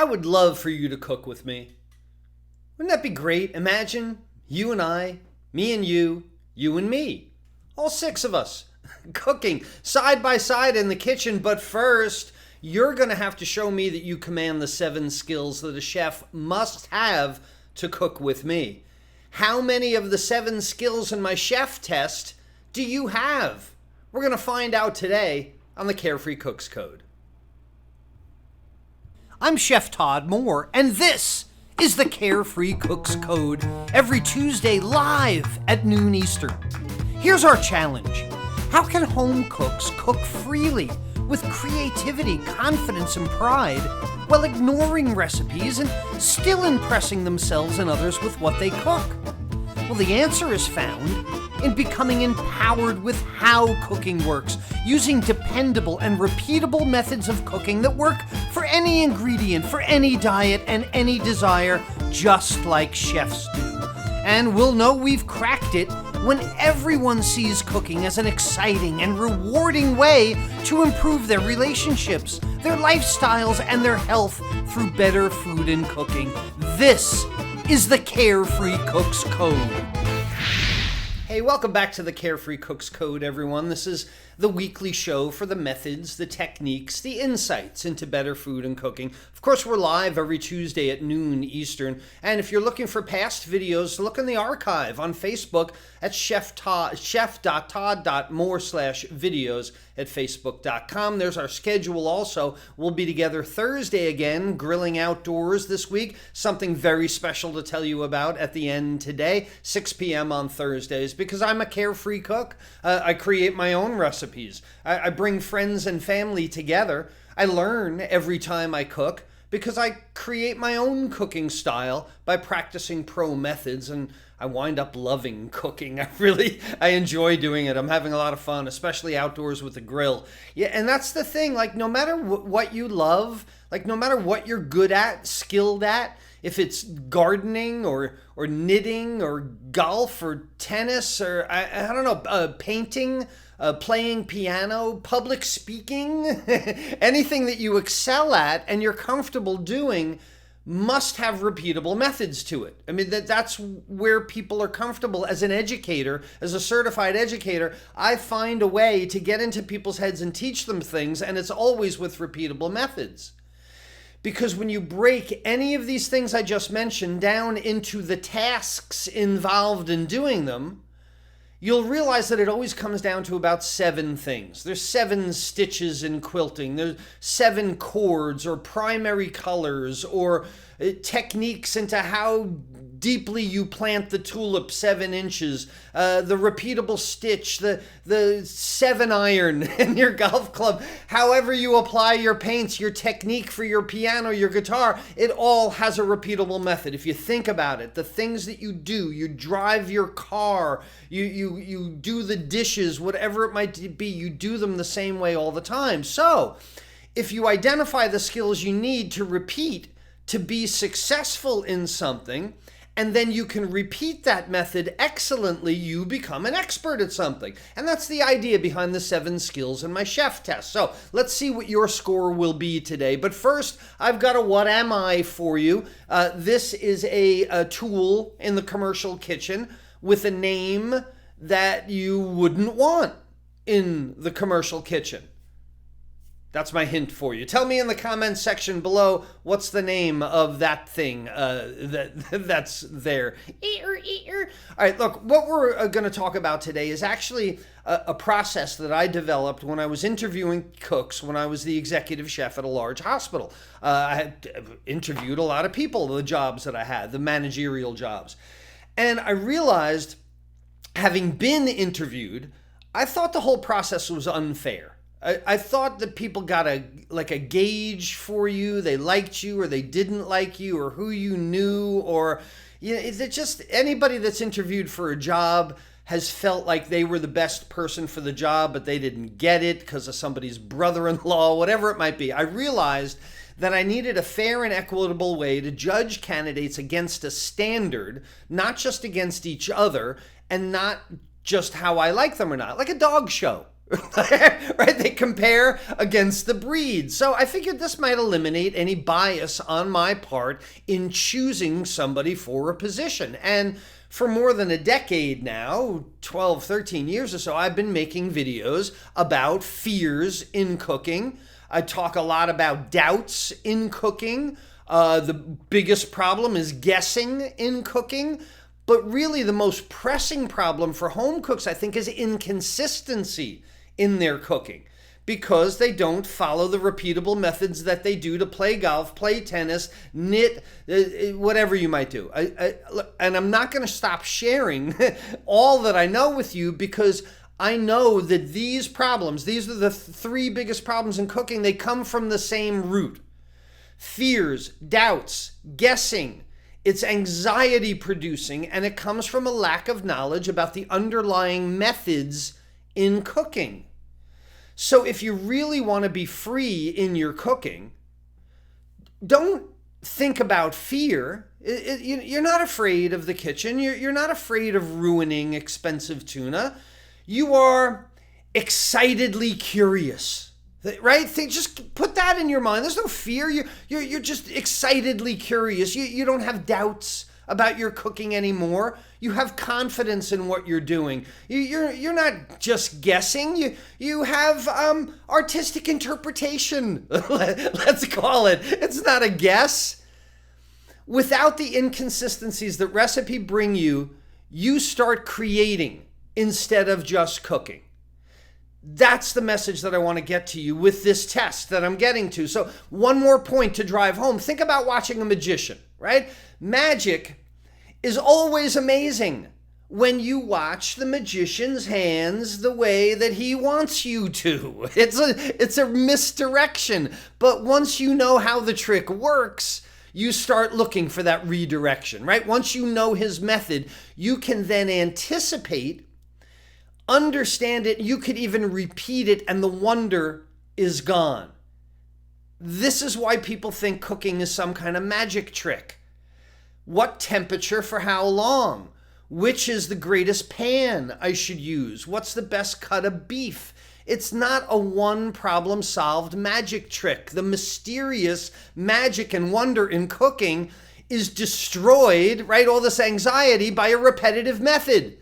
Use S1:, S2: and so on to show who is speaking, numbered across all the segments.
S1: I would love for you to cook with me. Wouldn't that be great? Imagine you and I, me and you and me. All six of us cooking side by side in the kitchen. But first, you're going to have to show me that you command the 7 skills that a chef must have to cook with me. How many of the 7 skills in my chef test do you have? We're going to find out today on the Carefree Cooks Code. I'm Chef Todd Moore, and this is the Carefree Cooks Code, every Tuesday live at noon Eastern. Here's our challenge. How can home cooks cook freely with creativity, confidence, and pride while ignoring recipes and still impressing themselves and others with what they cook? Well, the answer is found in becoming empowered with how cooking works, using dependable and repeatable methods of cooking that work for any ingredient, for any diet, and any desire, just like chefs do. And we'll know we've cracked it when everyone sees cooking as an exciting and rewarding way to improve their relationships, their lifestyles, and their health through better food and cooking. This is the Carefree Cooks Code. Hey, welcome back to the Carefree Cooks Code, everyone. This is the weekly show for the methods, the techniques, the insights into better food and cooking. Of course, we're live every Tuesday at noon Eastern. And if you're looking for past videos, look in the archive on Facebook at chef.todd.more/videos at facebook.com. There's our schedule also. We'll be together Thursday again, grilling outdoors this week. Something very special to tell you about at the end today, 6 p.m. on Thursdays. Because I'm a carefree cook, I create my own recipes. I bring friends and family together. I learn every time I cook because I create my own cooking style by practicing pro methods, and I wind up loving cooking. I enjoy doing it. I'm having a lot of fun, especially outdoors with the grill. Yeah, and that's the thing, like no matter what you love, like no matter what you're good at, skilled at, if it's gardening or knitting or golf or tennis or I don't know, painting, playing piano, public speaking, anything that you excel at and you're comfortable doing must have repeatable methods to it. I mean, that's where people are comfortable. As an educator, as a certified educator, I find a way to get into people's heads and teach them things, and it's always with repeatable methods. Because when you break any of these things I just mentioned down into the tasks involved in doing them, you'll realize that it always comes down to about 7 things. There's 7 stitches in quilting. There's 7 chords or primary colors or techniques into how deeply you plant the tulip 7 inches, the repeatable stitch, the 7-iron in your golf club, however you apply your paints, your technique for your piano, your guitar, it all has a repeatable method. If you think about it, the things that you do, you drive your car, you do the dishes, whatever it might be, you do them the same way all the time. So if you identify the skills you need to repeat to be successful in something, and then you can repeat that method excellently, you become an expert at something. And that's the idea behind the 7 skills in my chef test. So let's see what your score will be today. But first, I've got a what am I for you. This is a tool in the commercial kitchen with a name that you wouldn't want in the commercial kitchen. That's my hint for you. Tell me in the comments section below what's the name of that thing that's there. All right, look, what we're going to talk about today is actually a process that I developed when I was interviewing cooks when I was the executive chef at a large hospital. I had interviewed a lot of people, the jobs that I had, the managerial jobs. And I realized, having been interviewed, I thought the whole process was unfair. I thought that people got a gauge for you. They liked you or they didn't like you, or who you knew, or is it just anybody that's interviewed for a job has felt like they were the best person for the job, but they didn't get it because of somebody's brother-in-law, whatever it might be. I realized that I needed a fair and equitable way to judge candidates against a standard, not just against each other, and not just how I like them or not, like a dog show. Right? They compare against the breed. So I figured this might eliminate any bias on my part in choosing somebody for a position. And for more than a decade now, 12, 13 years or so, I've been making videos about fears in cooking. I talk a lot about doubts in cooking. The biggest problem is guessing in cooking. But really the most pressing problem for home cooks, I think, is inconsistency in their cooking, because they don't follow the repeatable methods that they do to play golf, play tennis, knit, whatever you might do. And I'm not going to stop sharing all that I know with you, because I know that these problems, these are the three biggest problems in cooking, they come from the same root. Fears, doubts, guessing. It's anxiety producing, and it comes from a lack of knowledge about the underlying methods in cooking. So if you really want to be free in your cooking, don't think about fear. You're not afraid of the kitchen. You're not afraid of ruining expensive tuna. You are excitedly curious, right? Just put that in your mind. There's no fear. You're just excitedly curious. You don't have doubts about your cooking anymore. You have confidence in what you're doing. You're not just guessing. You have artistic interpretation. Let's call it. It's not a guess. Without the inconsistencies that recipe bring you, you start creating instead of just cooking. That's the message that I want to get to you with this test that I'm getting to. So one more point to drive home. Think about watching a magician, right? Magic is always amazing when you watch the magician's hands the way that he wants you to. It's a misdirection. But once you know how the trick works, you start looking for that redirection, right? Once you know his method, you can then anticipate, understand it, you could even repeat it, and the wonder is gone. This is why people think cooking is some kind of magic trick. What temperature for how long? Which is the greatest pan I should use? What's the best cut of beef? It's not a one problem solved magic trick. The mysterious magic and wonder in cooking is destroyed, right? All this anxiety by a repetitive method.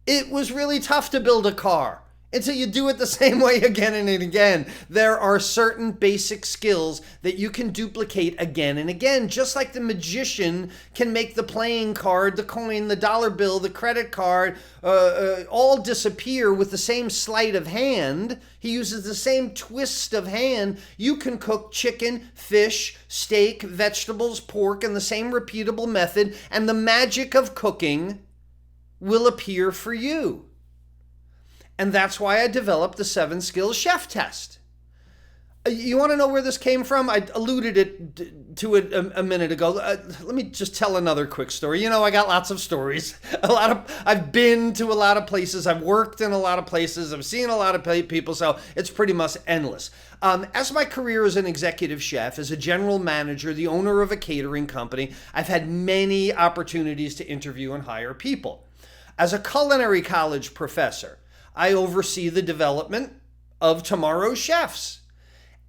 S1: It was really tough to build a car until you do it the same way again and again. There are certain basic skills that you can duplicate again and again, just like the magician can make the playing card, the coin, the dollar bill, the credit card, all disappear with the same sleight of hand. He uses the same twist of hand. You can cook chicken, fish, steak, vegetables, pork in the same repeatable method, and the magic of cooking will appear for you. And that's why I developed the 7 Skills Chef Test. You want to know where this came from? I alluded to it a minute ago. Let me just tell another quick story. You know, I got lots of stories. I've been to a lot of places. I've worked in a lot of places. I've seen a lot of people, so it's pretty much endless. As my career as an executive chef, as a general manager, the owner of a catering company, I've had many opportunities to interview and hire people. As a culinary college professor, I oversee the development of tomorrow's chefs.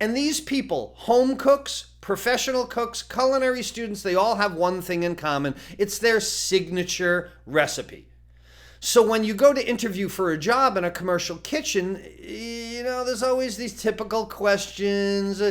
S1: And these people, home cooks, professional cooks, culinary students, they all have one thing in common. It's their signature recipe. So when you go to interview for a job in a commercial kitchen, you know, there's always these typical questions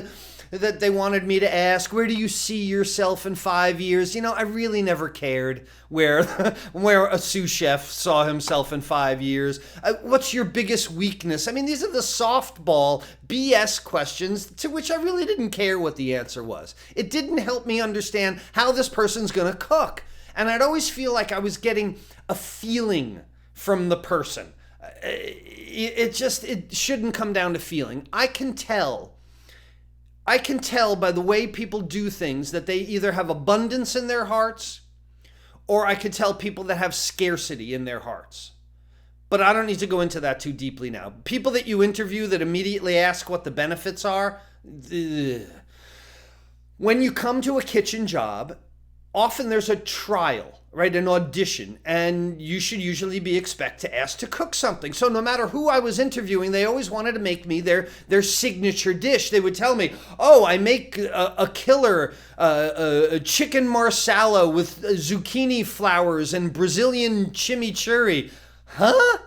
S1: that they wanted me to ask. Where do you see yourself in 5 years? You know, I really never cared where a sous chef saw himself in 5 years. What's your biggest weakness? I mean, these are the softball BS questions to which I really didn't care what the answer was. It didn't help me understand how this person's going to cook. And I'd always feel like I was getting a feeling from the person. It shouldn't come down to feeling. I can tell by the way people do things that they either have abundance in their hearts, or I could tell people that have scarcity in their hearts. But I don't need to go into that too deeply now. People that you interview that immediately ask what the benefits are, when you come to a kitchen job, often there's a trial, right? An audition, and you should usually be asked to cook something. So no matter who I was interviewing, they always wanted to make me their signature dish. They would tell me, oh, I make a killer a chicken marsala with zucchini flowers and Brazilian chimichurri. Huh?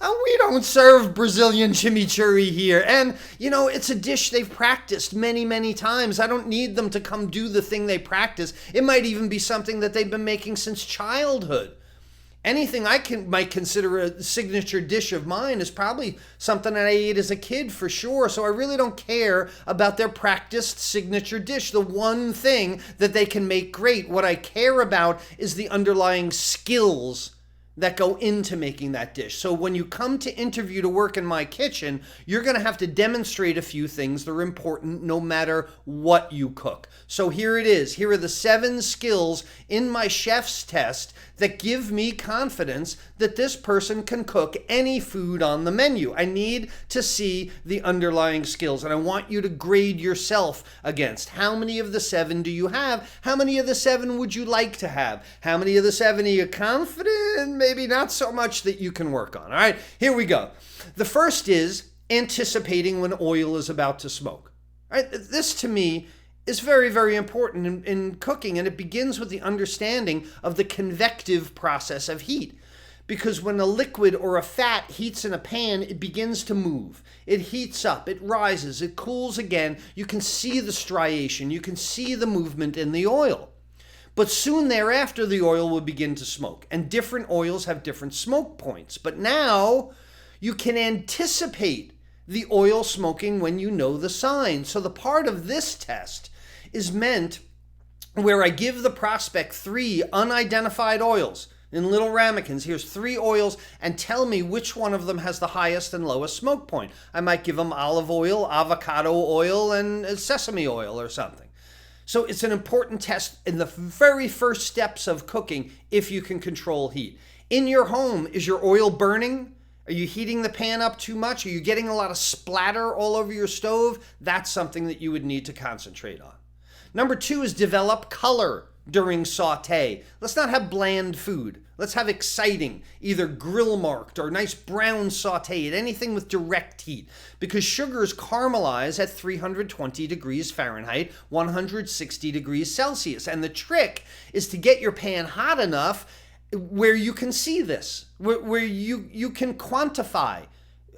S1: We don't serve Brazilian chimichurri here. And, it's a dish they've practiced many, many times. I don't need them to come do the thing they practice. It might even be something that they've been making since childhood. Anything might consider a signature dish of mine is probably something that I ate as a kid for sure. So I really don't care about their practiced signature dish, the one thing that they can make great. What I care about is the underlying skills that go into making that dish. So when you come to interview to work in my kitchen, you're going to have to demonstrate a few things that are important no matter what you cook. So here it is. Here are the 7 skills in my chef's test that give me confidence that this person can cook any food on the menu. I need to see the underlying skills, and I want you to grade yourself against. How many of the 7 do you have? How many of the 7 would you like to have? How many of the 7 are you confident? Maybe not so much that you can work on. All right, here we go. The first is anticipating when oil is about to smoke. All right, this to me is very, very important in cooking, and it begins with the understanding of the convective process of heat. Because when a liquid or a fat heats in a pan, it begins to move. It heats up, it rises, it cools again. You can see the striation, you can see the movement in the oil. But soon thereafter, the oil will begin to smoke, and different oils have different smoke points. But now you can anticipate the oil smoking when you know the signs. So the part of this test is meant where I give the prospect 3 unidentified oils in little ramekins. Here's 3 oils, and tell me which one of them has the highest and lowest smoke point. I might give them olive oil, avocado oil, and sesame oil or something. So it's an important test in the very first steps of cooking if you can control heat. In your home, is your oil burning? Are you heating the pan up too much? Are you getting a lot of splatter all over your stove? That's something that you would need to concentrate on. Number 2 is develop color during saute. Let's not have bland food. Let's have exciting, either grill marked or nice brown sauteed, anything with direct heat. Because sugars caramelize at 320 degrees Fahrenheit, 160 degrees Celsius. And the trick is to get your pan hot enough where you can see this, where you can quantify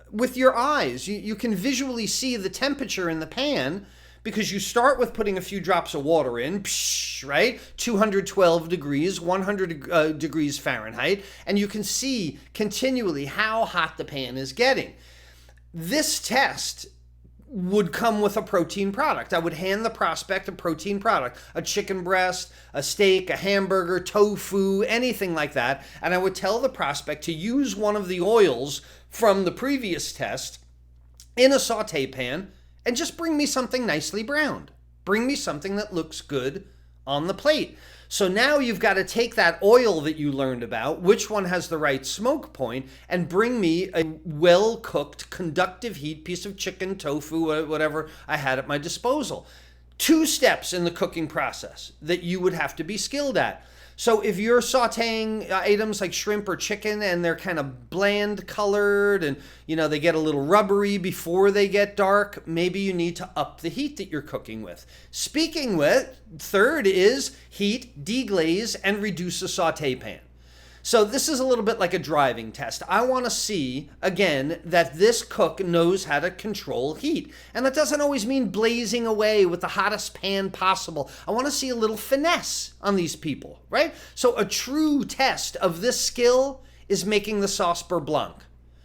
S1: with your eyes. You can visually see the temperature in the pan, because you start with putting a few drops of water in, right? 212 degrees, 100 degrees Fahrenheit, and you can see continually how hot the pan is getting. This test would come with a protein product. I would hand the prospect a protein product, a chicken breast, a steak, a hamburger, tofu, anything like that, and I would tell the prospect to use one of the oils from the previous test in a saute pan, and just bring me something nicely browned. Bring me something that looks good on the plate. So now you've got to take that oil that you learned about, which one has the right smoke point, and bring me a well-cooked, conductive heat piece of chicken, tofu, whatever I had at my disposal. 2 steps in the cooking process that you would have to be skilled at. So if you're sauteing items like shrimp or chicken and they're kind of bland colored and, they get a little rubbery before they get dark, maybe you need to up the heat that you're cooking with. Speaking with, 3rd is heat, deglaze, and reduce the saute pan. So this is a little bit like a driving test. I want to see, again, that this cook knows how to control heat. And that doesn't always mean blazing away with the hottest pan possible. I want to see a little finesse on these people, right? So a true test of this skill is making the sauce beurre blanc.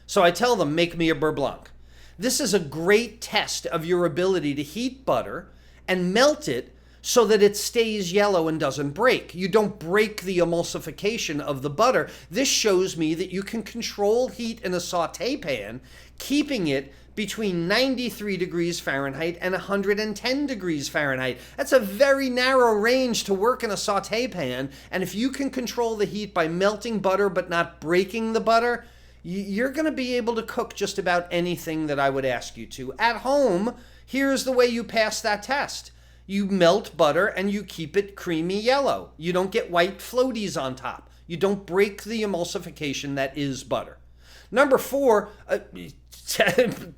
S1: So I tell them, make me a beurre blanc. This is a great test of your ability to heat butter and melt it so that it stays yellow and doesn't break. You don't break the emulsification of the butter. This shows me that you can control heat in a saute pan, keeping it between 93 degrees Fahrenheit and 110 degrees Fahrenheit. That's a very narrow range to work in a saute pan, and if you can control the heat by melting butter but not breaking the butter, you're going to be able to cook just about anything that I would ask you to. At home, here's the way you pass that test. You melt butter and you keep it creamy yellow. You don't get white floaties on top. You don't break the emulsification that is butter. Number 4,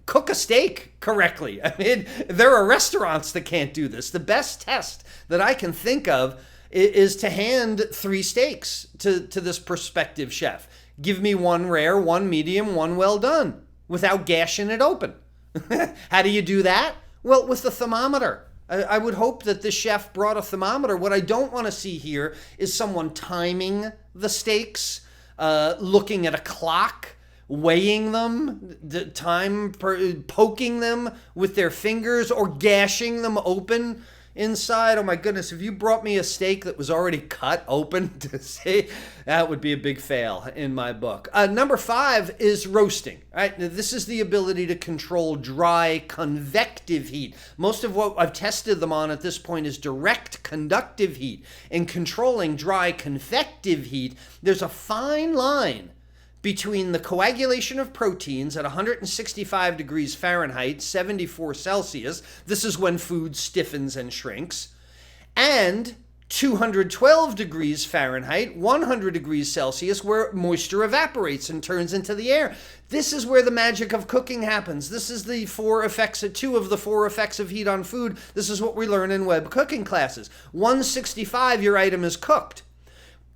S1: cook a steak correctly. I mean, there are restaurants that can't do this. The best test that I can think of is to hand 3 steaks to this prospective chef. Give me 1 rare, 1 medium, 1 well done without gashing it open. How do you do that? Well, with the thermometer. I would hope that the chef brought a thermometer. What I don't want to see here is someone timing the steaks, looking at a clock, weighing them, poking them with their fingers, or gashing them open inside. Oh my goodness, if you brought me a steak that was already cut open to see, that would be a big fail in my book. Number 5 is roasting. Right? Now, this is the ability to control dry convective heat. Most of what I've tested them on at this point is direct conductive heat. In controlling dry convective heat, there's a fine line between the coagulation of proteins at 165 degrees Fahrenheit, 74 Celsius, this is when food stiffens and shrinks, and 212 degrees Fahrenheit, 100 degrees Celsius, where moisture evaporates and turns into the air. This is where the magic of cooking happens. This is the 2 of the 4 effects of heat on food. This is what we learn in web cooking classes. 165, your item is cooked.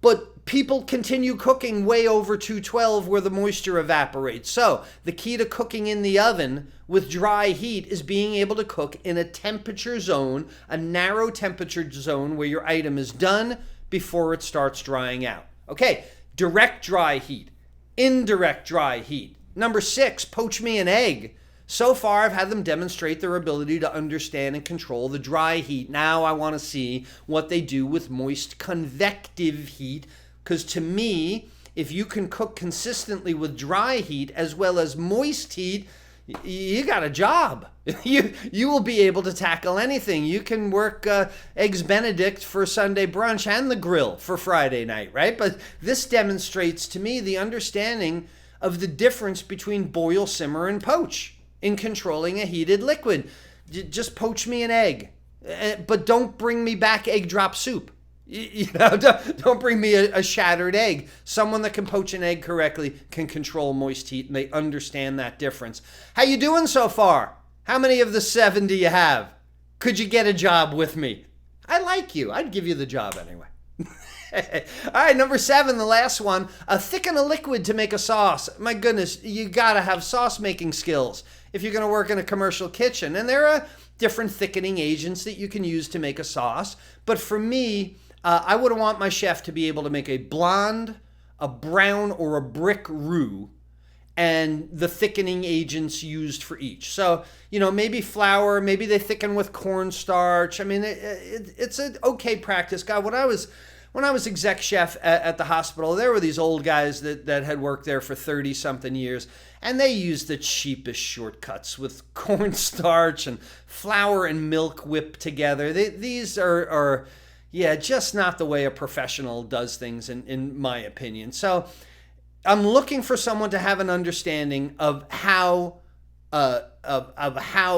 S1: But people continue cooking way over 212 where the moisture evaporates. So the key to cooking in the oven with dry heat is being able to cook in a temperature zone, a narrow temperature zone where your item is done before it starts drying out. Okay, direct dry heat, indirect dry heat. Number 6, poach me an egg. So far, I've had them demonstrate their ability to understand and control the dry heat. Now I want to see what they do with moist convective heat, because to me, if you can cook consistently with dry heat as well as moist heat, you got a job. You will be able to tackle anything. You can work Eggs Benedict for Sunday brunch and the grill for Friday night, right? But this demonstrates to me the understanding of the difference between boil, simmer, and poach in controlling a heated liquid. Just poach me an egg, but don't bring me back egg drop soup. Don't bring me a shattered egg. Someone that can poach an egg correctly can control moist heat, and they understand that difference. How you doing so far? How many of the 7 do you have? Could you get a job with me? I like you. I'd give you the job anyway. All right, number 7, the last one. Thicken a liquid to make a sauce. My goodness, you gotta have sauce making skills if you're gonna work in a commercial kitchen. And there are different thickening agents that you can use to make a sauce. But for me, I would want my chef to be able to make a blonde, a brown, or a brick roux, and the thickening agents used for each. So, maybe flour, maybe they thicken with cornstarch. I mean, it's an okay practice. God, when I was exec chef at the hospital, there were these old guys that had worked there for 30-something years, and they used the cheapest shortcuts with cornstarch and flour and milk whipped together. These are just not the way a professional does things, in my opinion. So I'm looking for someone to have an understanding of how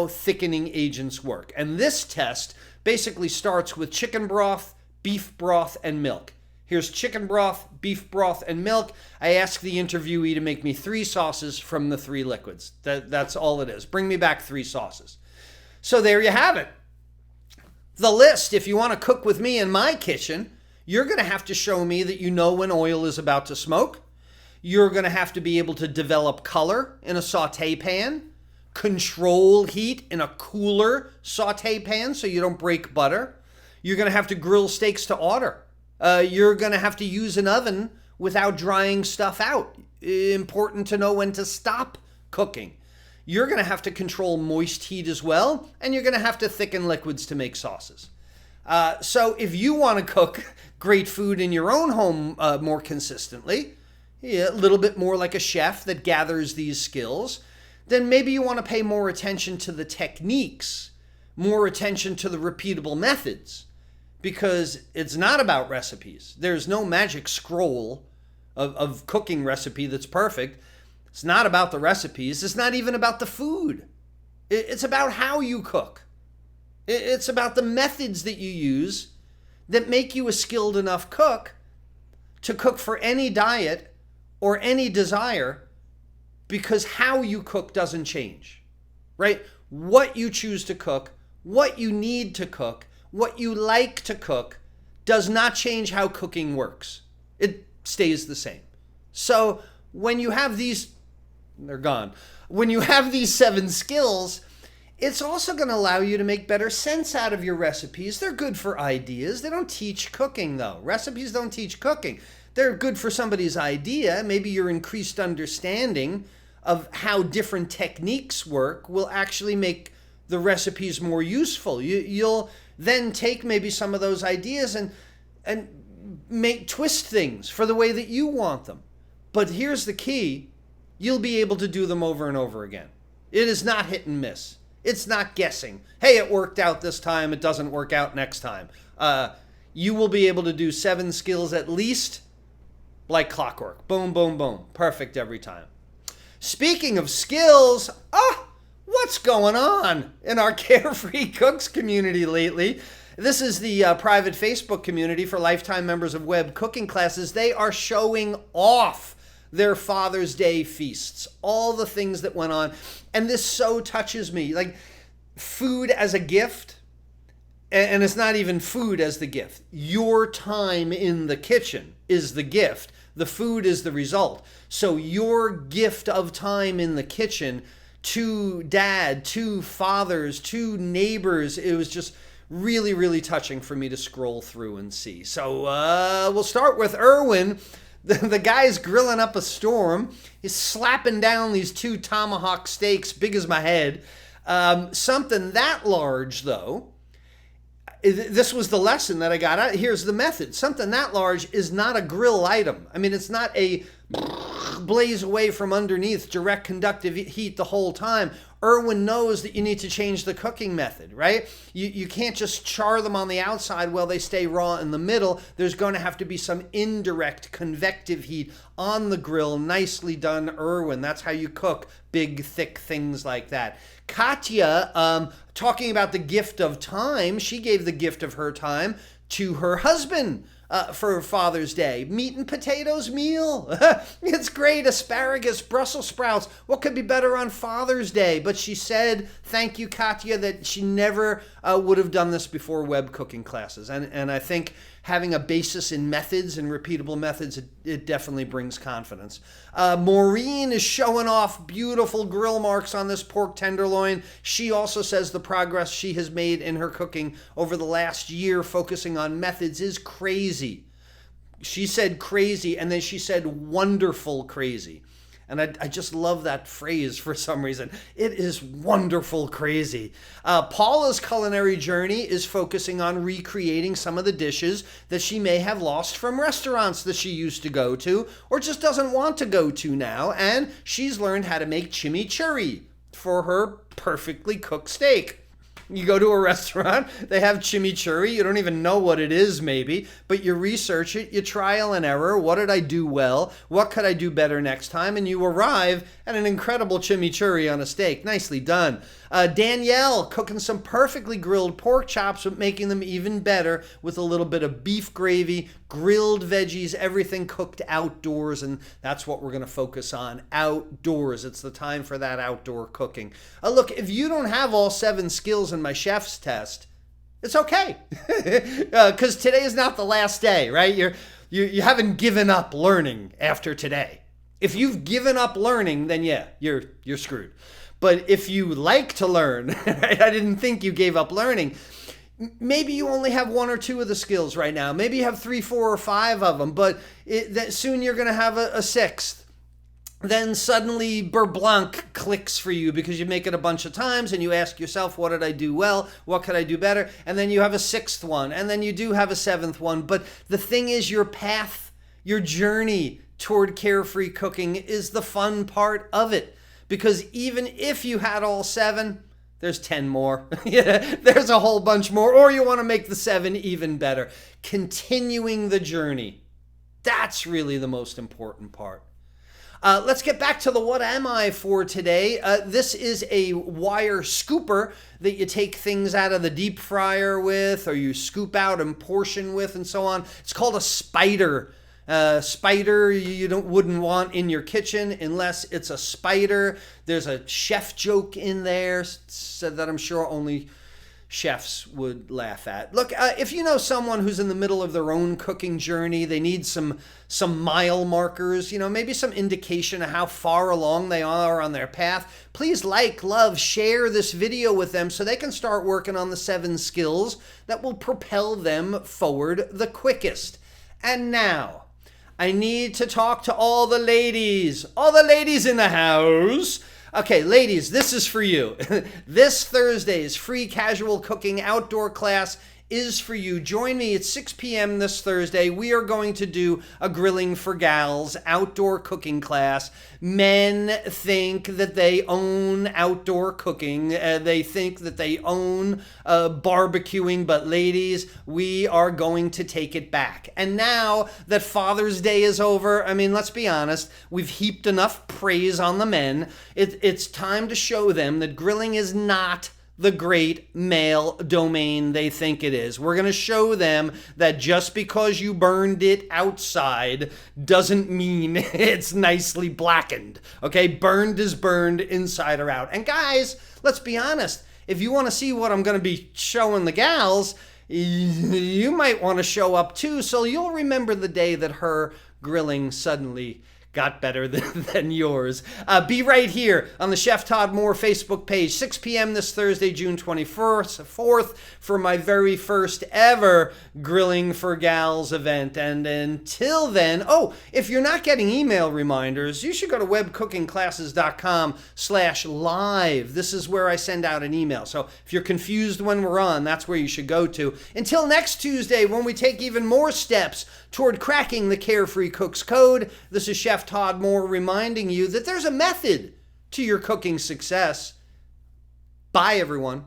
S1: thickening agents work. And this test basically starts with chicken broth, beef broth, and milk. Here's chicken broth, beef broth, and milk. I ask the interviewee to make me 3 sauces from the 3 liquids. That's all it is. Bring me back 3 sauces. So there you have it. The list, if you want to cook with me in my kitchen, you're going to have to show me that you know when oil is about to smoke. You're going to have to be able to develop color in a saute pan, control heat in a cooler saute pan so you don't break butter. You're going to have to grill steaks to order. You're going to have to use an oven without drying stuff out. Important to know when to stop cooking. You're going to have to control moist heat as well, and you're going to have to thicken liquids to make sauces. So if you want to cook great food in your own home more consistently, a little bit more like a chef that gathers these skills, then maybe you want to pay more attention to the techniques, more attention to the repeatable methods, because it's not about recipes. There's no magic scroll of cooking recipe that's perfect. It's not about the recipes. It's not even about the food. It's about how you cook. It's about the methods that you use that make you a skilled enough cook to cook for any diet or any desire, because how you cook doesn't change, right? What you choose to cook, what you need to cook, what you like to cook does not change how cooking works. It stays the same. So when you have these, they're gone. When you have these 7 skills, it's also going to allow you to make better sense out of your recipes. They're good for ideas. They don't teach cooking, though. Recipes don't teach cooking. They're good for somebody's idea. Maybe your increased understanding of how different techniques work will actually make the recipes more useful. You'll then take maybe some of those ideas and make twist things for the way that you want them. But here's the key. You'll be able to do them over and over again. It is not hit and miss. It's not guessing. Hey, it worked out this time. It doesn't work out next time. You will be able to do 7 skills at least like clockwork. Boom, boom, boom. Perfect every time. Speaking of skills, what's going on in our Carefree Cooks community lately? This is the private Facebook community for lifetime members of web cooking classes. They are showing off their Father's Day feasts, all the things that went on. And this so touches me. Like, food as a gift, and it's not even food as the gift. Your time in the kitchen is the gift. The food is the result. So your gift of time in the kitchen to dad, to fathers, to neighbors, it was just really, really touching for me to scroll through and see. So we'll start with Erwin. The guy's grilling up a storm. He's slapping down these 2 tomahawk steaks, big as my head. Something that large, though, this was the lesson that I got out. Here's the method. Something that large is not a grill item. I mean, it's not a blaze away from underneath, direct conductive heat the whole time. Erwin knows that you need to change the cooking method, right? You can't just char them on the outside while they stay raw in the middle. There's going to have to be some indirect convective heat on the grill. Nicely done, Erwin. That's how you cook big, thick things like that. Katya, talking about the gift of time, she gave the gift of her time to her husband for Father's Day. Meat and potatoes meal. It's great. Asparagus, Brussels sprouts. What could be better on Father's Day? But she said, thank you, Katya, that she never would have done this before web cooking classes. And I think having a basis in methods and repeatable methods, it definitely brings confidence. Maureen is showing off beautiful grill marks on this pork tenderloin. She also says the progress she has made in her cooking over the last year, focusing on methods, is crazy. She said crazy, and then she said wonderful crazy. And I just love that phrase for some reason. It is wonderful crazy. Paula's culinary journey is focusing on recreating some of the dishes that she may have lost from restaurants that she used to go to or just doesn't want to go to now. And she's learned how to make chimichurri for her perfectly cooked steak. You go to a restaurant, they have chimichurri, you don't even know what it is maybe, but you research it, you trial and error. What did I do well? What could I do better next time? And you arrive at an incredible chimichurri on a steak. Nicely done. Danielle cooking some perfectly grilled pork chops, but making them even better with a little bit of beef gravy, grilled veggies, everything cooked outdoors, and that's what we're going to focus on, outdoors. It's the time for that outdoor cooking. Look, if you don't have all 7 skills in my chef's test, it's okay, because today is not the last day, right? You haven't given up learning after today. If you've given up learning, then yeah, you're screwed. But if you like to learn, right? I didn't think you gave up learning. Maybe you only have 1 or 2 of the skills right now. Maybe you have 3, 4, or 5 of them, but soon you're going to have a 6th. Then suddenly Beurre Blanc clicks for you because you make it a bunch of times and you ask yourself, what did I do well? What could I do better? And then you have a 6th one, and then you do have a 7th one. But the thing is, your path, your journey toward carefree cooking is the fun part of it. Because even if you had all 7, there's 10 more. Yeah, there's a whole bunch more. Or you want to make the 7 even better. Continuing the journey. That's really the most important part. Let's get back to the what am I for today. This is a wire scooper that you take things out of the deep fryer with, or you scoop out and portion with, and so on. It's called a spider. Spider you wouldn't want in your kitchen unless it's a spider. There's a chef joke in there said that I'm sure only chefs would laugh at. Look, if you know someone who's in the middle of their own cooking journey, they need some mile markers, maybe some indication of how far along they are on their path, please like, love, share this video with them so they can start working on the 7 skills that will propel them forward the quickest. And now, I need to talk to all the ladies in the house. Okay, ladies, this is for you. This Thursday's free casual cooking outdoor class is for you. Join me at 6 p.m. this Thursday. We are going to do a Grilling for Gals outdoor cooking class. Men think that they own outdoor cooking. They think that they own barbecuing. But ladies, we are going to take it back. And now that Father's Day is over, let's be honest, we've heaped enough praise on the men. It's time to show them that grilling is not the great male domain they think it is. We're going to show them that just because you burned it outside doesn't mean it's nicely blackened. Okay, burned is burned inside or out. And guys, let's be honest, if you want to see what I'm going to be showing the gals, you might want to show up too, so you'll remember the day that her grilling suddenly got better than yours. Be right here on the Chef Todd Moore Facebook page, 6 p.m. this Thursday, June 4th, for my very first ever Grilling for Gals event. And until then, if you're not getting email reminders, you should go to webcookingclasses.com/live. This is where I send out an email. So if you're confused when we're on, that's where you should go to. Until next Tuesday, when we take even more steps toward cracking the Carefree Cook's Code, this is Chef Todd Moore reminding you that there's a method to your cooking success. Bye, everyone.